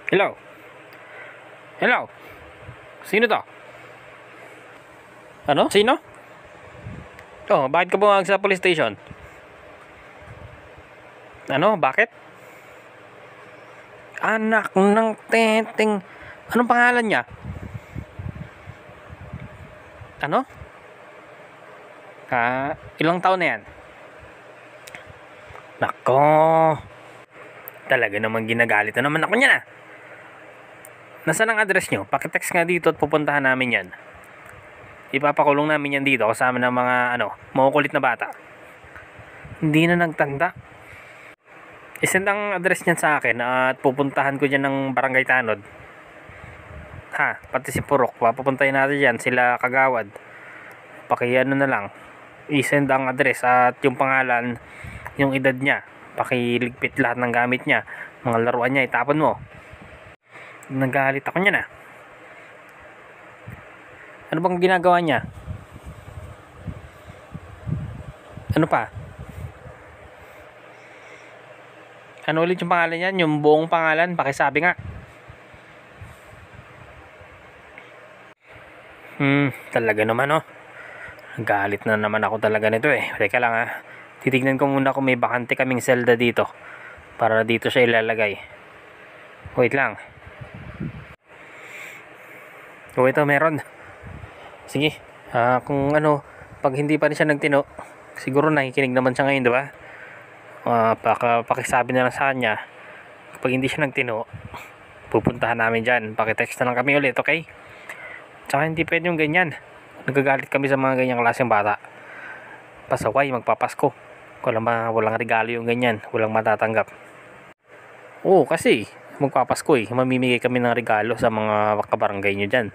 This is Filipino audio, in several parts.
Hello? Hello? Sino to? Ano? Sino? Oh, bakit ka bumawag sa police station? Ano? Bakit? Anak ng teteng. Anong pangalan niya? Ano? Ilang taon na yan? Nako. Talaga naman ginagalit na naman ako niya na. Nasaan ang address nyo? Pakitext nga dito at pupuntahan namin yan. Ipapakulong namin yan dito kasama ng mga makukulit na bata. Hindi na nagtanda. Isend ang address niyan sa akin at pupuntahan ko dyan ng Barangay Tanod. Pati si Purok, papupuntahin natin dyan, sila Kagawad. Pakiano na lang. Isend ang address at yung pangalan, yung edad niya. Pakiligpit lahat ng gamit niya. Mga laruan niya, itapon mo. Nagalit ako niya na. Ano bang ginagawa niya? Ano pa? Ano ulit yung pangalan niyan? Yung buong pangalan, pakisabi nga. Talaga naman Galit na naman ako talaga nito eh. Teka lang titignan ko muna kung may bakante kaming selda dito. Para dito siya ilalagay. Wait lang. Ito meron. Sige. Kung pag hindi pa rin siya nagtino, siguro nakikinig naman siya ngayon, diba? Pakisabi na lang sa kanya. Kapag hindi siya nagtino, pupuntahan namin dyan. Pakitext na lang kami ulit, okay? Tsaka hindi pwede yung ganyan. Nagagalit kami sa mga ganyang klaseng bata. Pasaway, magpapasko. Walang regalo yung ganyan. Walang matatanggap. Oo, kasi magpapasko mamimigay kami ng regalo sa mga kabarangay nyo dyan.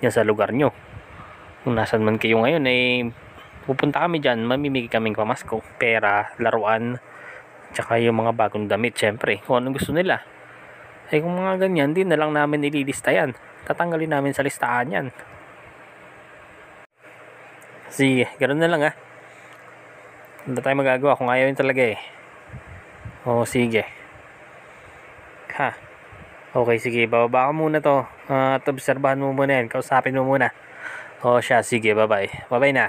Yan sa lugar nyo. Kung nasan man kayo ngayon pupunta kami dyan, mamimigay kaming pamasko, pera, laruan, tsaka yung mga bagong damit, syempre, kung anong gusto nila. Kung mga ganyan, di na lang namin ililista yan. Tatanggalin namin sa listahan yan. Sige, ganoon na lang Hindi tayo magagawa kung ayaw yun talaga sige. Okay, sige, bababa ka muna to. At obserbahan mo muna yan, kausapin mo muna. Siya, sige, bye bye. Bye bye na.